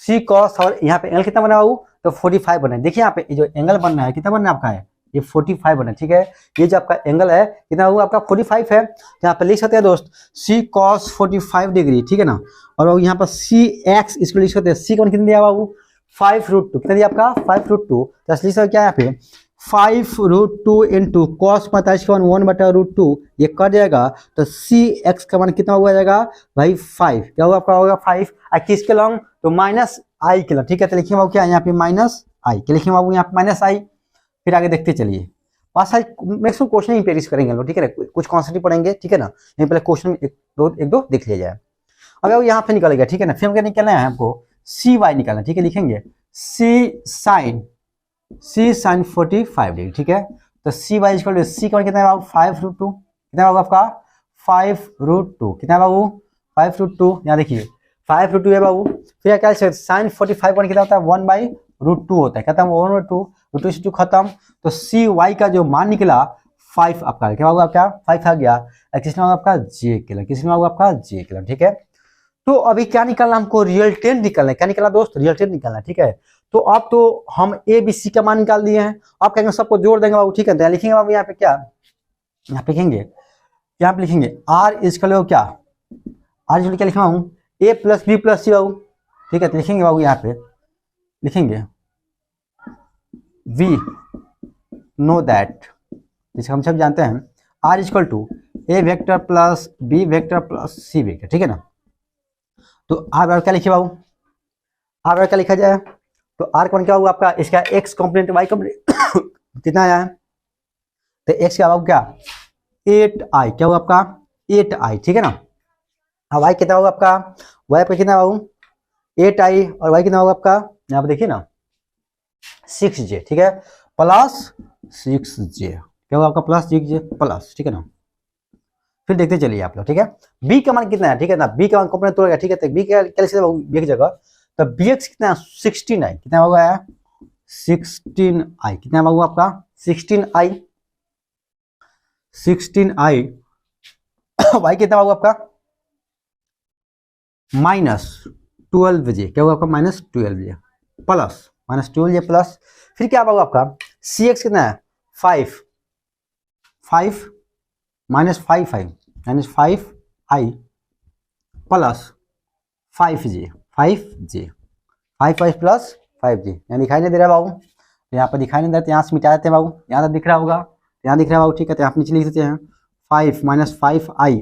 सी कॉस, और यहाँ पे एंगल कितना बना बाबू, तो 45 बना है। देखिए यहाँ पे जो एंगल बनना है कितना बनना है आपका है ये 45 बना है, ठीक है। ये जो आपका एंगल है कितना हुआ आपका 45 है, तो यहाँ पे लिख सकते हैं दोस्त सी कॉस 45 डिग्री, ठीक है ना। और यहाँ पर सी एक्स इसको लिख सकते हैं, सी कौन कितना दिया बाबू 5√2, कितना दिया आपका 5√2, तो लिख सकते क्या यहाँ पे 5√2 इंटू कॉस 45 का 1/√2 ये कट जाएगा, तो सी एक्स का मान कितना हो जाएगा भाई 5, क्या होगा आपका होगा 5, और किसके लॉन्ग तो माइनस आई के लॉन्ग, ठीक है। तो लिखिए बाबू क्या यहाँ पे माइनस आई, क्या लिखिए बाबू यहाँ पे माइनस आई। फिर आगे देखते चलिए पास मैक्सिमम क्वेश्चन ही पेरिस करेंगे लोग, ठीक है ना, कुछ कॉन्सेप्ट पढ़ेंगे, ठीक है ना। यहीं पहले क्वेश्चन एक दो देख लिया जाए। अब यहाँ पे निकल गया, ठीक है ना। फिर हम क्या निकलना है हमको सी वाई निकालना, ठीक है। लिखेंगे सी साइन 45 डिग्री, ठीक है। तो सी वाई इक्वल टू सी का कितना है बाबू 5√2, कितना होगा आपका 5√2, कितना है बाबू 5√2, यहाँ देखिए 5√2 है बाबू। फिर क्या साइन 45 वन कितना होता है 1/√2 होता है, खत्म 1/2, √2 से 2 खत्म। तो सी वाई का जो मान निकला 5 आपका क्या होगा आपका 5 आ गया, किसने होगा आपका जे के, किसने होगा आपका जे के, ठीक है। तो अभी क्या निकालना हमको रिजल्टेंट निकालना है, क्या निकालना दोस्त रिजल्टेंट निकालना है, ठीक है। तो अब तो हम ए बी सी का मान निकाल दिए हैं, आप कहेंगे सबको जोड़ देंगे बाबू, ठीक है। तो लिखेंगे बाबू यहाँ पे क्या, यहाँ पे लिखेंगे यहाँ पे लिखेंगे आर इक्वल क्या, आर इक्वल क्या लिखा हूँ ए प्लस बी प्लस सी बाबू, ठीक है। तो लिखेंगे बाबू यहाँ पे लिखेंगे वी नो दैट, जिसे हम सब जानते हैं R equal to A vector plus B vector plus C vector, ठीक है ना। तो आर बराबर क्या लिखिए बाबू, आर बराबर क्या लिखा जाए, तो आर कौन क्या होगा आपका इसका एक्स कॉम्पोनेंट वाई कॉम्पोनेंट कितना आया है, तो एक्स का बाबू क्या 8i, क्या होगा आपका 8i, ठीक है ना। अब वाई कितना होगा आपका, वाई पर कितना बाबू 8i, और वाई कितना होगा आपका यहाँ पे देखिए ना 6j, ठीक है, प्लस 6j, क्या होगा आपका प्लस 6j प्लस, ठीक है ना। फिर देखते चलिए आप लोग, ठीक है। बी का मान कितना है, ठीक है ना, बी का मान कंपोनेंट तोड़ेगा, ठीक है। तो बी का क्या बी की जगह, तो बी एक्स कितना 16i, कितना होगा 16i, कितना होगा आपका 16i, 16i वाई कितना होगा आपका -12j, क्या होगा आपका -12j प्लस -12j प्लस। फिर क्या होगा आपका सी एक्स कितना है 5 -5 -5 आई plus 5j 5j 5 plus 5j, यहाँ दिखाई नहीं दे रहा बाबू, तो यहाँ पर दिखाई नहीं दे रहा, तो यहाँ से मिटा देते हैं बाबू, यहाँ तक दिख रहा होगा, यहाँ दिख रहा है बाबू, ठीक है। तो यहाँ नीचे लिख देते हैं 5 माइनस 5i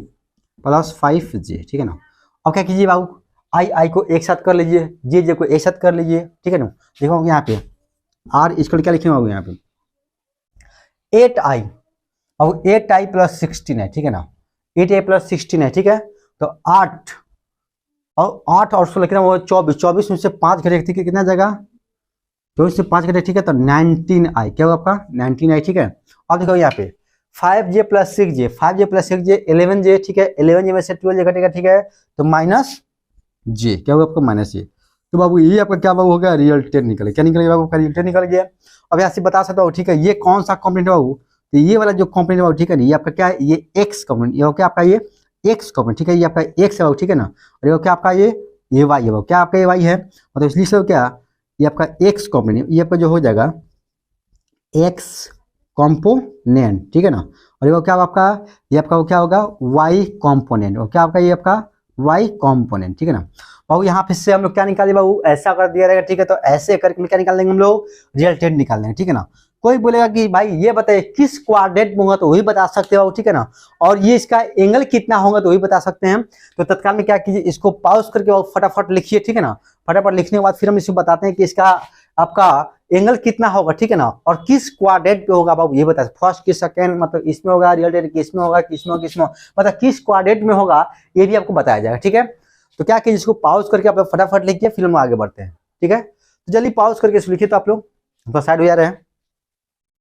प्लस 5j, ठीक है ना। अब क्या कीजिए बाबू, आई को एक साथ कर लीजिए, जे को एक साथ कर लीजिए, ठीक है ना। देखो यहाँ पे आर इसको क्या लिखे बाबू, यहाँ पे 8i, अब 8i प्लस 16 है, ठीक है ना, 8i प्लस 16 है, ठीक है। तो 8 और 16 कितना वो 24 में से 5 घटे, ठीक है, कितना जाएगा 24 से 5 घटे, ठीक है। तो 19i क्या होगा आपका 19i, ठीक है। अब देखो यहाँ पे 5j plus 6j 5j plus 6j 11j, ठीक है, 11j में से 12j घटेगा, ठीक है। तो माइनस j क्या होगा आपका माइनस j। तो बाबू ये आपका क्या बाबू हो गया, रियल 10 निकल, क्या निकलेगा बाबू का रियल 10 निकल गया। अब यहाँ से बता सकता हूँ, ठीक है, ये कौन सा कॉम्पोनेंट है बाबू, तो ये वाला जो कॉम्पोनेंट है बाबू, ठीक है, ये आपका क्या है, ये एक्स कॉम्पोनेंट, ये क्या आपका ये एक्स कॉम्पोनेंट, ठीक है, ये आपका एक्स है बाबू, ठीक है ना। और ये क्या आपका ये वाई है बाबू, क्या आपका ये वाई है, मतलब इसलिए से क्या ये आपका एक्स कॉम्पोनेंट, ये आपका जो हो जाएगा एक्स कॉम्पोनेंट, ठीक है ना। और ये क्या आपका ये आपका क्या होगा वाई कॉम्पोनेंट, और क्या आपका ये आपका वाई कॉम्पोनेंट, ठीक है ना। बाबू यहाँ पे से हम लोग क्या निकाले बाबू, ऐसा कर दिया रहेगा, ठीक है। तो ऐसे करके क्या निकाल देंगे हम लोग, रियल 10 निकाल देंगे, ठीक है ना। कोई बोलेगा कि भाई ये बताइए किस क्वाड्रेंट में होगा, तो वही बता सकते हो, ठीक है ना। और ये इसका एंगल कितना होगा, तो वही बता सकते हैं। तो तत्काल में क्या कीजिए, इसको पॉज करके फटाफट लिखिए, ठीक है ना। फटाफट लिखने के बाद फिर हम इसको बताते हैं कि इसका आपका एंगल कितना होगा, ठीक है ना, और किस क्वाड्रेंट पे होगा बाबू, ये बता फर्स्ट किस सेकंड, मतलब इसमें होगा रियल 10, किसमें होगा, किसमें मतलब किस क्वाड्रेंट में होगा, ये भी आपको बताया जाएगा, ठीक है। तो क्या कीजिए, इसको पॉज करके आप लोग फटाफट लिखिए, फिर हम आगे बढ़ते हैं, ठीक है। तो जल्दी पॉज करके इसको लिखिए, तो आप लोग साइड हो जा रहे हैं,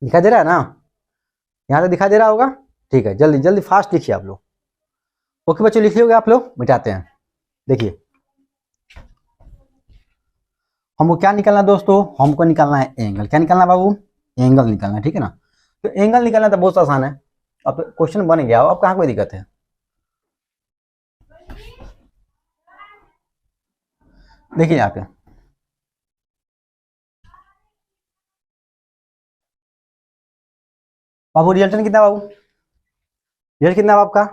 दिखाई दे रहा है ना, यहाँ तक दिखाई दे रहा होगा, ठीक है। जल्दी जल्दी फास्ट लिखिए आप लोग। ओके बच्चों, लिख लियोगे आप लोग, मिटाते हैं। देखिए हमको क्या निकालना है दोस्तों, हमको निकालना है एंगल, क्या निकालना है बाबू, एंगल निकालना है, ठीक है ना। तो एंगल निकालना तो बहुत आसान है, अब क्वेश्चन बन गया, अब कहाँ कोई दिक्कत है। देखिए यहाँ पे बाबू रियल 10 कितना बाबू, रियल कितना है आपका,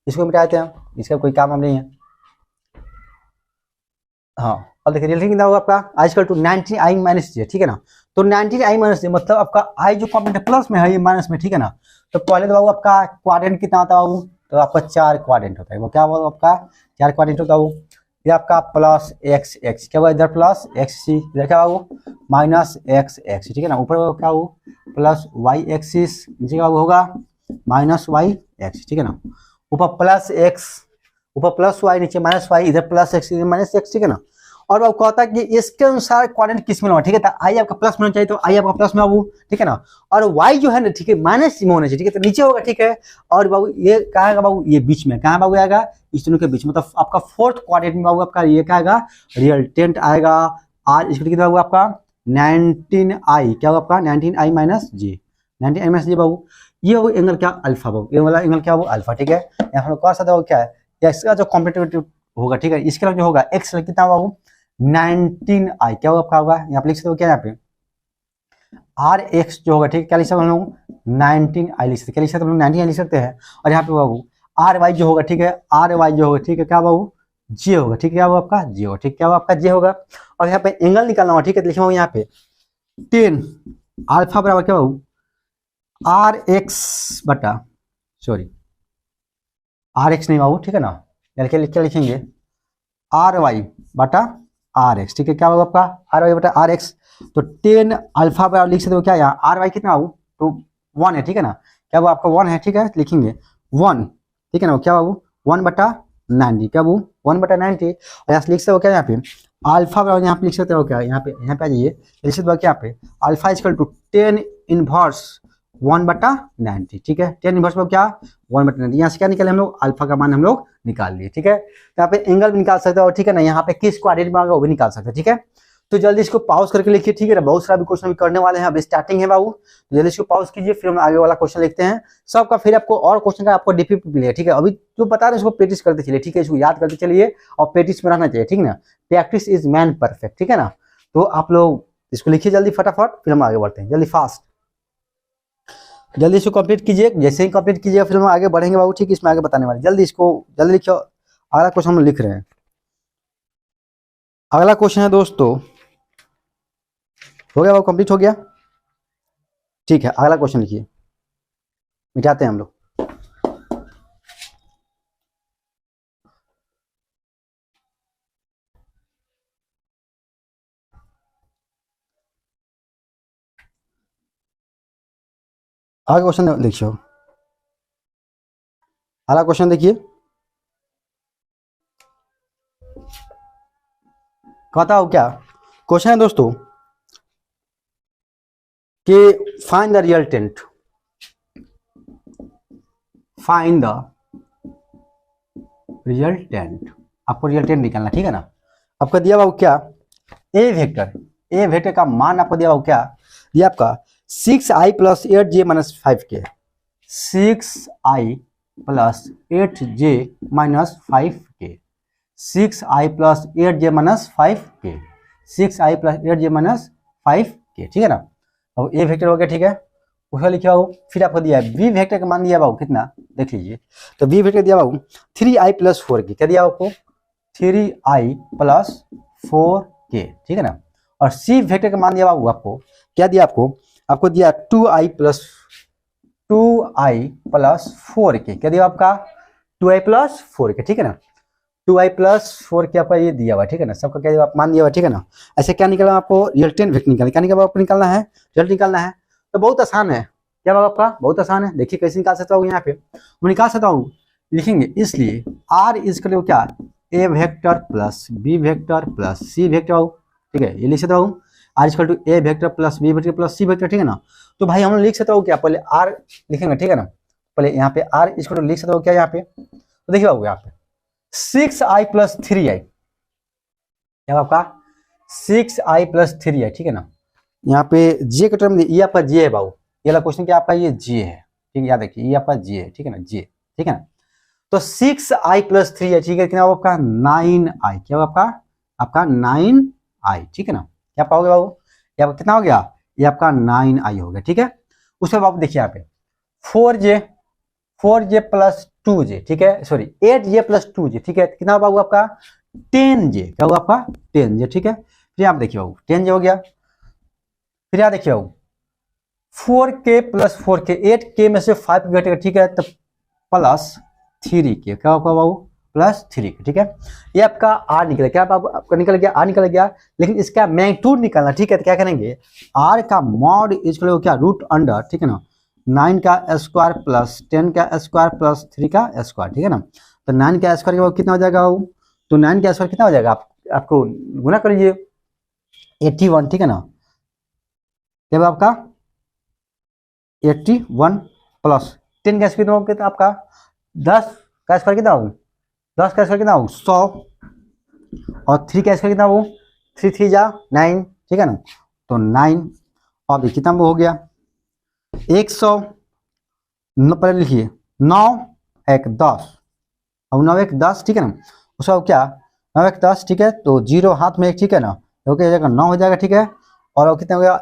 इसको मिटाते हैं, इसका कोई काम हम नहीं है। हाँ, अब देखिए रियल कितना होगा आपका आजकल टू 19i माइनस j, ठीक है ना। तो 19i माइनस j मतलब आपका i जो कॉम्पोनेंट प्लस में है, ये माइनस में, ठीक है ना। तो पहले तो बाबू आपका क्वाड्रेंट कितना होता है बाबू, तो आपका 4 क्वाड्रेंट होता है, वो क्या होगा आपका 4 क्वाड्रेंट होता है बाबू। ये आपका प्लस एक्स एक्स क्या होगा, इधर प्लस एक्स सी, इधर क्या बाबू माइनस एक्स एक्स, ठीक है ना। ऊपर क्या हो प्लस वाई एक्सिस, नीचे क्या होगा माइनस वाई एक्स, ठीक है ना। ऊपर प्लस एक्स, ऊपर प्लस वाई, नीचे माइनस वाई, इधर प्लस एक्स माइनस एक्स, ठीक है ना। और वो कहता है कि इसके अनुसार क्वाड्रेंट किस में होगा, ठीक है। तो आई आपका प्लस में होना चाहिए, तो आई आपका प्लस में बाबू, ठीक है ना। और वाई जो है ना, ठीक है, माइनस में होना चाहिए, ठीक है, तो नीचे होगा, ठीक है। और बाबू ये कहाँ आएगा बाबू, ये बीच में, कहाँ बाबू आएगा, इस दोनों के बीच में, मतलब आपका फोर्थ क्वाड्रेंट में बाबू आपका ये क्या आएगा, रियल 10 आएगा। आर इसको कितना बाबू आपका 19i, क्या होगा आपका 19i माइनस जे, 19i माइनस जे बाबू। ये बाबू एंगल क्या अल्फा बाबू, ये वाला एंगल क्या हो अल्फा, ठीक है। यहाँ हम लोग कह सकते हो क्या है, या इसका जो कॉम्पिटेटिव होगा, ठीक है, इसके जो होगा एक्स कितना बाबू 19i, क्या होगा आपका होगा, यहाँ पे लिख सकते हो क्या, यहाँ पे आर एक्स जो होगा, ठीक है, क्या लिख सकते हम लोग 19i लिख सकते, क्या लिख सकते हम लोग 19i लिख सकते हैं। और यहाँ पे बाबू आर वाई जो होगा, ठीक है, आर वाई जो होगा, ठीक है, क्या बाबू जे होगा, ठीक है, क्या होगा आपका जे होगा, ठीक, क्या होगा आपका जे होगा। और यहाँ पे एंगल निकालना होगा, ठीक है, तो लिखा यहाँ पे 10 अल्फा बराबर क्या बाबू आर एक्स बटा, सॉरी आर एक्स नहीं बाबू, ठीक है ना, क्या लिखेंगे आर वाई बटा आर एक्स, ठीक है, क्या होगा आपका आर वाई बटा आर एक्स। तो 10 अल्फा बराबर लिख सकते हो क्या, यहाँ आर वाई कितना बाबू तो 1 है, ठीक है ना, क्या वो आपका 1 है, ठीक है, लिखेंगे 1, ठीक है ना, क्या बाबू 1 बटा 90, क्या बाबू 1 बटा 90। और यहाँ से लिख सकते हो क्या, यहाँ पे अल्फा बराबर यहाँ पे लिख सकते हो क्या, यहाँ पे आ जाइए, लिख सकते हो क्या यहाँ पे अल्फा इक्वल टू 10 इनवर्स 1 बटा 90, ठीक है, 10 इनवर्स में क्या 1 बटा 90, यहाँ से क्या निकाले हम लोग अल्फा का मान हम लोग निकाल लिए, ठीक है। तो यहाँ पे एंगल भी निकाल सकते हो, ठीक है ना, यहाँ पे किस क्वाड्रेंट में आएगा वो भी निकाल सकते हैं, ठीक है। तो जल्दी इसको पॉज करके लिखिए, ठीक है ना, बहुत सारा भी क्वेश्चन भी करने वाले हैं, अभी स्टार्टिंग है बाबू, तो जल्दी इसको पॉज कीजिए, फिर हम आगे वाला क्वेश्चन लिखते हैं सबका, फिर आपको और क्वेश्चन का आपको डिफिकल्ट मिलेगा, ठीक है। अभी जो बता रहे हैं उसको प्रैक्टिस करते चलिए, ठीक है, इसको याद करते चलिए और प्रैक्टिस में रहना चाहिए, ठीक ना, प्रैक्टिस इज मैन परफेक्ट, ठीक है ना। तो आप लोग इसको लिखिए जल्दी फटाफट, फिर हम आगे बढ़ते हैं जल्दी फास्ट। जल्दी इसको कंप्लीट कीजिए, जैसे ही कंप्लीट कीजिएगा फिर हम आगे बढ़ेंगे बाबू, ठीक, इसमें आगे बताने वाले। जल्दी इसको जल्दी लिखियो। अगला क्वेश्चन हम लिख रहे हैं। अगला क्वेश्चन है दोस्तों, हो गया बाबू, कंप्लीट हो गया, ठीक है। अगला क्वेश्चन लिखिए, मिटाते हैं हम लोग। अगला क्वेश्चन लिखियो। अगला क्वेश्चन देखिए, कहता हूं क्या क्वेश्चन है दोस्तों कि find the resultant, find the resultant, आपको रिजल्टेंट निकालना, ठीक है ना। आपका दिया बाबू क्या, ए वेक्टर का मान आपको दिया बाबू क्या दिया, आपका 6i + 8j - 5k, 6i + 8j - 5k, 6i + 8j - 5k, 6i + 8j - 5k, ठीक है ना। अब ए वेक्टर हो गया, ठीक है, उसका लिखा हो। फिर आपको दिया है बी वेक्टर का मान दिया बाबू कितना, देख लीजिए। तो बी वेक्टर दिया बाबू 3i + 4k, क्या दिया आपको, 3i + 4k, ठीक है ना। और सी वेक्टर का मान दिया बाबू आपको क्या दिया, आपको दिया 2i + 4k, क्या दिया आपका 2i + 4k, ठीक है ना। 2i + 4k आपका ये दिया हुआ, ठीक है ना, सबका क्या आप मान दिया हुआ, ठीक है ना। ऐसे क्या निकलना आपको, रिजल्टेंट वेक्टर निकालना, क्या निकालना आपको, निकालना है रिजल्ट निकालना है। तो बहुत आसान है, क्या बाबू आपका बहुत आसान है। देखिए कैसे निकाल सकता हूँ, यहाँ पे मैं निकाल सकता हूँ, लिखेंगे इसलिए r इज क्या a vector plus B vector plus C vector, ठीक है, ये लिख सकता हूँ r = a vector plus B vector plus C vector, ठीक है ना। तो भाई हम लोग लिख सकता हूँ क्या, पहले r लिखेंगे, ठीक है ना। पहले यहाँ पे r = लिख सकता हूँ क्या यहाँ पे, तो देखिए बाबू यहाँ पे 6i + 3i, क्या आपका 6i + 3i, ठीक है ना। यहाँ पे जे का टर्म ये आपका जे है बाबू, ये वाला क्वेश्चन क्या आपका ये जे है, ठीक है, याद रखिए ये आपका जे है, ठीक है ना, जे, ठीक है ना। तो 6i + 3i, ठीक है, कितना आपका 9i, क्या आपका 9i, ठीक है ना। क्या पाओगे बाबू, ये आपका कितना हो गया, ये आपका 9i हो गया, ठीक है। उसके बाद देखिए यहाँ पे 4j + 2j, ठीक है, सॉरी 8j + 2j, ठीक है, कितना बाबू आपका 10j, क्या होगा आपका 10j, ठीक है। फिर यहाँ देखिए बाबू 10j हो गया। फिर यहाँ देखिए बाबू 4k + 4k, 8k में से 5 घटेगा, ठीक है, तो +3k, क्या होगा बाबू +3k, ठीक है। ये आपका r निकल क्या बाबू, आपका निकल गया, r निकल गया, लेकिन इसका मैग्नीट्यूड निकालना, ठीक है। तो क्या करेंगे, r का मॉड इक्वल क्या √अंडर, ठीक है ना, 9 का स्क्वायर प्लस 10 का स्क्वायर प्लस 3 का स्क्वायर, ठीक है ना। तो 9 का स्क्वायर के कितना हो जाएगा बाबू, तो 9 का स्क्वायर कितना हो जाएगा, आपको गुना कर लीजिए 81, ठीक है ना। जब आपका 81 प्लस 10 का स्क्वायर कितना, तो आपका 10 का स्क्वायर कितना होगा, 10 का स्क्वायर कितना होगा 100, और 3 का स्क्वायर कितना हो 3 3 जा 9, ठीक है ना। तो 9 और कितना हो गया 100, पहले लिखिए 9 1 10, और 9 1 10, ठीक है ना। उसका क्या 9 1 10, ठीक है, तो 0 हाथ में 1, ठीक है ना, तो क्या हो जाएगा 9 हो जाएगा, ठीक है। और कितना हो गया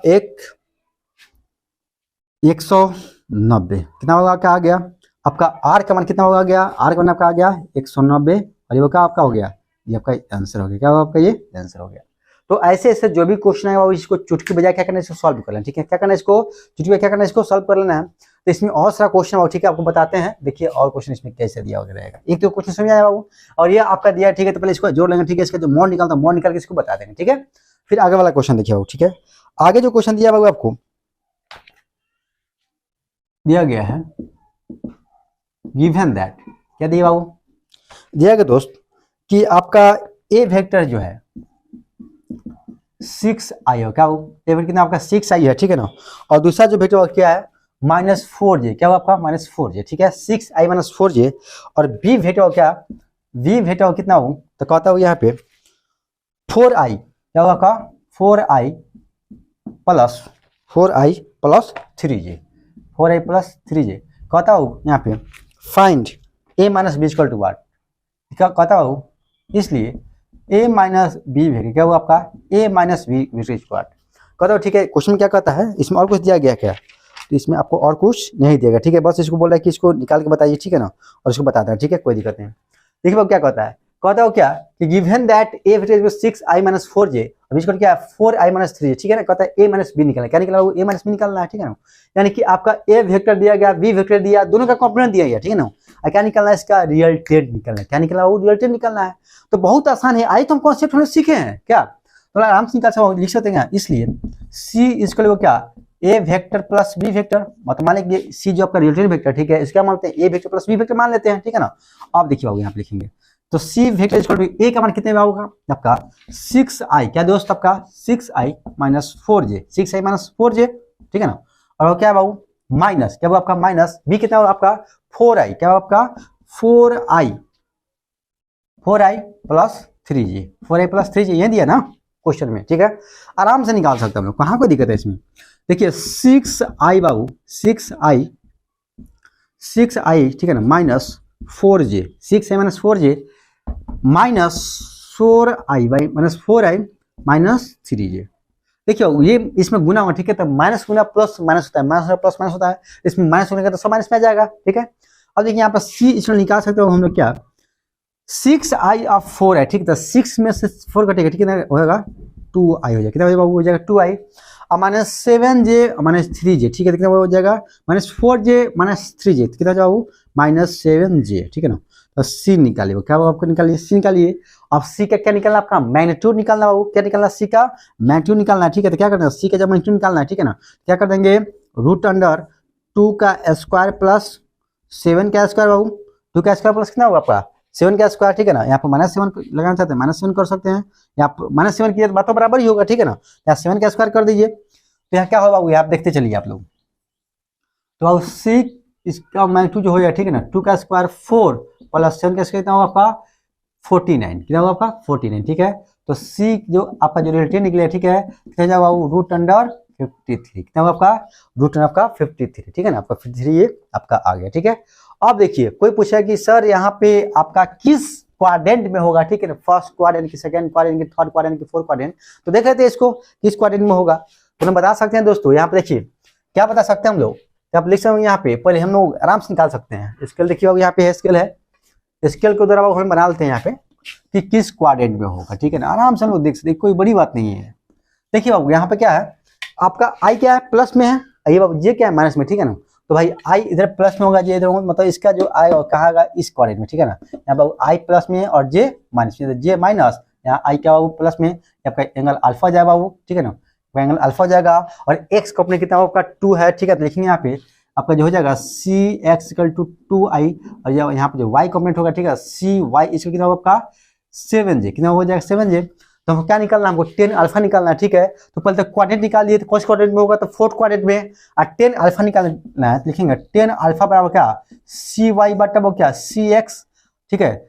190, कितना होगा, क्या आ गया आपका r का मान कितना होगा, गया r का मान आपका आ गया 190, और ये क्या आपका हो गया, ये आपका आंसर हो गया, क्या होगा आपका ये आंसर हो गया। तो ऐसे ऐसे जो भी क्वेश्चन है वो इसको चुटकी बजाय क्या करना है, इसको सॉल्व कर लेना, ठीक है। क्या करना है, इसको चुटकी बजाय क्या करना है, इसको सॉल्व कर लेना है। तो इसमें और सारा क्वेश्चन है, ठीक है, आपको बताते हैं। देखिए और क्वेश्चन इसमें कैसे दिया रहेगा, एक तो क्वेश्चन समझ आया बाबू, और ये आपका दिया, ठीक है। तो पहले इसको जोड़ लेंगे, ठीक है, इसका जो मोड निकालता है मोड निकाल के इसको बता देंगे, ठीक है। फिर आगे वाला क्वेश्चन देखिए बाबू, ठीक है। आगे जो क्वेश्चन दिया बाबू आपको दिया गया है, गिवन दैट, क्या दिया बाबू, दिया गया दोस्त कि आपका ए वेक्टर जो है 6i हो, क्या ए वेक्टर कितना आपका 6i है, ठीक है ना। और दूसरा जो वेक्टर क्या है -4j, क्या हुआ आपका -4j, ठीक है, 6i - 4j। और बी वेक्टर क्या, बी वेक्टर कितना हो, तो कहता हूँ यहाँ पे 4i, क्या होगा आपका 4i + 3j, 4i + 3j। कहता हूँ यहाँ पे फाइंड a - b = what, क्या कहता हूँ, इसलिए a - b वेक्टर क्या हुआ आपका a - b वेक्टर, कहता हूँ, ठीक है। क्वेश्चन में क्या कहता है, इसमें और कुछ दिया गया क्या, तो इसमें आपको और कुछ नहीं देगा, ठीक है। बस इसको बोल रहा है कि इसको निकाल के बताइए, ठीक है ना, और इसको बताता है, ठीक है, कोई दिक्कत नहीं। देखिए वो क्या कहता है क्या कि given that A vector 6i-4j, अब इसको क्या है 4i-3j, ठीक है ना। कहता है a - b निकालना, क्या निकालना वो a - b निकालना है, ठीक है ना। यानी कि आपका a वेक्टर दिया गया, b वेक्टर दिया, दोनों का कॉम्पोनेंट दिया गया, ठीक है ना। और क्या निकालना है इसका रिजल्टेंट निकालना है, क्या निकालना है वो रिजल्टेंट निकालना है। तो बहुत आसान है, आई तो हम कॉन्सेप्ट हम सीखे हैं क्या, तो आराम से निकाल सकते लिख सकते हैं। इसलिए c इसको वो क्या a vector plus b vector, मतलब मान लीजिए c जो आपका रिजल्टेंट वेक्टर, ठीक है, इसका मानते हैं a vector plus b vector मान लेते हैं, ठीक है ना। आप देखिए बाबू यहाँ पे लिखेंगे तो c vector equal to a का मान कितने में होगा आपका 6i, क्या दोस्त आपका 6i-4j, 6i-4j, ठीक है ना। और वो क्या है बाबू माइनस, क्या वो आपका माइनस b कितना होगा आपका 4i, क्या आपका 4i plus 3j, 4i plus 3j ये दिया ना क्वेश्चन में, ठीक है। आराम से निकाल सकते हैं हम लोग, कहाँ कोई दिक्कत है इसमें। देखिए 6i बाबू 6i, ठीक है ना, minus 4j, 6i-4j minus 4i-4i-3j। देखिए ये इसमें गुना हुआ, ठीक है, तो माइनस गुना प्लस माइनस होता है, माइनस प्लस माइनस होता है, इसमें माइनस होने का तो सब माइनस में आ जाएगा, ठीक है। अब देखिए यहाँ पर c इसमें निकाल सकते हो हम लोग क्या 6i और 4i, ठीक है, तो 6 में से 4 कटेगा, ठीक है, होगा 2i हो जाएगा, कितना हो जाएगा 2i और -7j-3j, ठीक है, कितना हो जाएगा -4j-3j, कितना हो जाएगा -7j, ठीक है ना। तो c निकालिए, क्या आपको निकालिए c निकालिए। अब c का क्या निकालना आपका मैग्नीट्यूड निकालना बाबू, क्या निकालना c का मैग्नीट्यूड निकालना है, ठीक है। तो क्या करना है c का जब मैग्नीट्यूड निकालना है, ठीक है ना, क्या कर देंगे √2 का स्क्वायर प्लस 7 का स्क्वायर बाबू, 2 का स्क्वायर प्लस कितना होगा आपका 7 का स्क्वायर, ठीक है ना। यहाँ पर -7 लगाना चाहते हैं -7 कर सकते हैं, यहाँ पर -7 की बात तो बराबर ही होगा, ठीक है ना। यहाँ 7 का स्क्वायर कर दीजिए, तो यहाँ क्या होगा बाबू आप देखते चलिए आप लोग। तो अब c इसका मैग्नीट्यूड जो हो जाएगा, ठीक है ना, 2 का स्क्वायर 4 प्लस 7 का स्क्वायर कितना होगा आपका 49, कितना होगा आपका 49, ठीक है। तो c जो आपका जो रिजल्टेंट निकलेगा, ठीक है, कितना जाएगा √53, कितना होगा आपका √53, ठीक है ना, आपका 53 ये आपका आ गया, ठीक है। अब देखिए कोई पूछा कि सर यहाँ पे आपका किस क्वाड्रेंट में होगा, ठीक है ना, फर्स्ट क्वाड्रेंट की, सेकंड क्वाड्रेंट की, थर्ड क्वाड्रेंट की, फोर्थ क्वाड्रेंट, तो देख लेते हैं इसको किस क्वाड्रेंट में होगा। तो हम बता सकते हैं दोस्तों, यहाँ पे देखिए क्या बता सकते हैं हम लोग, आप लिख सकते हैं यहाँ पे, पहले हम लोग आराम से निकाल सकते हैं। स्केल देखिए यहाँ पे स्केल है, स्केल के द्वारा हम बना लेते हैं यहाँ पे कि किस क्वाड्रेंट में होगा, ठीक है ना, आराम से हम लोग देख सकते हैं, कोई बड़ी बात नहीं है। देखिए बाबू यहाँ पे क्या है आपका i क्या है प्लस में है, ये बाबू j क्या है माइनस में, ठीक है ना। तो भाई i इधर प्लस में होगा, j इधर होगा, मतलब इसका जो i कहाँ होगा इस क्वाड्रेंट में, ठीक है ना। यहाँ बाबू i प्लस में और j माइनस में, j माइनस यहाँ i क्या बाबू प्लस में, आपका एंगल अल्फा जाएगा बाबू, ठीक है ना, एंगल अल्फा जाएगा। और x का अपने कितना आपका 2 है, ठीक है, तो लिखेंगे यहाँ पे आपका जो हो जाएगा cx = 2i, और यहाँ पे जो y कॉम्पोनेंट होगा, ठीक है, cy इसका कितना होगा आपका 7j, कितना हो जाएगा 7j। तो हमको क्या निकालना है, हमको 10 अल्फा निकालना है, ठीक है। तो पहले तो क्वाड्रेंट निकाल दिए, तो कौन क्वाड्रेंट में होगा, तो फोर्थ क्वाड्रेंट में, और 10 अल्फा निकालना है, लिखेंगे 10 अल्फा बराबर क्या cy बटा वो क्या cx, ठीक है,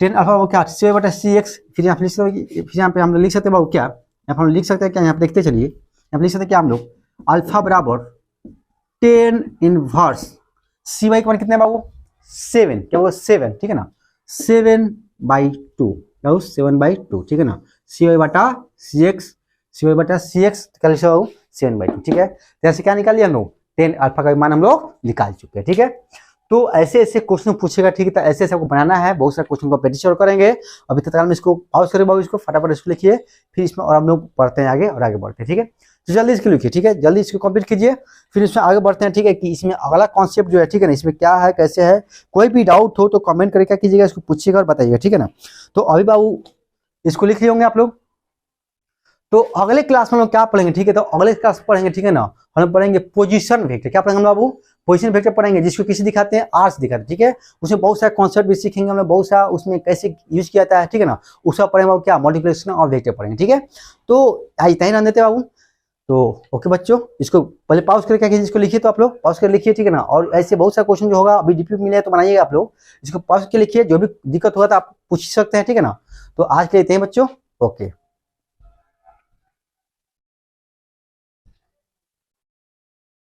10 अल्फा वो क्या cy बटा cx। फिर यहाँ पे हम लोग लिख सकते हैं बाबू क्या, यहाँ पर हम लिख सकते हैं क्या, यहाँ पे देखते चलिए, यहाँ पे लिख सकते हैं क्या हम लोग अल्फा बराबर 10 इनवर्स cy का मान कितना है बाबू 7, क्या वो 7, ठीक है ना, 7/2, क्या वो 7/2, ठीक है ना, cy बटा cx, कल 7/2, ठीक है। तो ऐसे क्या निकाल लिया हम लोग 10 अल्फा का मान हम लोग निकाल चुके हैं, ठीक है। तो ऐसे ऐसे क्वेश्चन पूछेगा, ठीक है, तो ऐसे ऐसे आपको बनाना है, बहुत सारे क्वेश्चन को प्रैक्टिस और करेंगे। अभी तत्काल में इसको पॉज करें बाबू, इसको फटाफट इसको लिखिए, फिर इसमें और हम लोग पढ़ते हैं आगे और आगे बढ़ते हैं, ठीक है। तो जल्दी इसको लिखिए, ठीक है, जल्दी इसको कंप्लीट कीजिए, फिर इसमें आगे बढ़ते हैं, ठीक है, कि इसमें अगला कॉन्सेप्ट जो है, ठीक है ना, इसमें क्या है कैसे है। कोई भी डाउट हो तो कमेंट करके क्या कीजिएगा, इसको पूछिएगा और बताइएगा, ठीक है ना। तो अभी बाबू इसको लिख लिए होंगे आप लोग, तो अगले क्लास में हम लोग क्या पढ़ेंगे, ठीक है, तो अगले क्लास पढ़ेंगे, ठीक है ना, हम पढ़ेंगे पोजीशन वेक्टर। क्या पढ़ेंगे हम बाबू पोजीशन वेक्टर पढ़ेंगे, जिसको किसी दिखाते हैं आर्स दिखाते हैं, ठीक है। उसमें बहुत सारे कॉन्सेप्ट भी सीखेंगे हम लोग, बहुत सारा उसमें कैसे यूज किया जाता है, ठीक है ना, उसका पढ़ेंगे बाबू क्या मल्टीप्लिकेशन और वेक्टर पढ़ेंगे, ठीक है। तो इतना ही रहने देते बाबू। तो ओके बच्चों, इसको पहले पॉज करके क्या कीजिए, इसको लिखिए, तो आप लोग पॉज कर लिखिए, ठीक है ना। और ऐसे बहुत सारा क्वेश्चन जो होगा अभी डीपी मिले तो बनाइएगा आप लोग, इसको पॉज करके लिखिए, जो भी दिक्कत होगा तो आप पूछ सकते हैं, ठीक है ना। तो आज के लिए इतने बच्चों, ओके।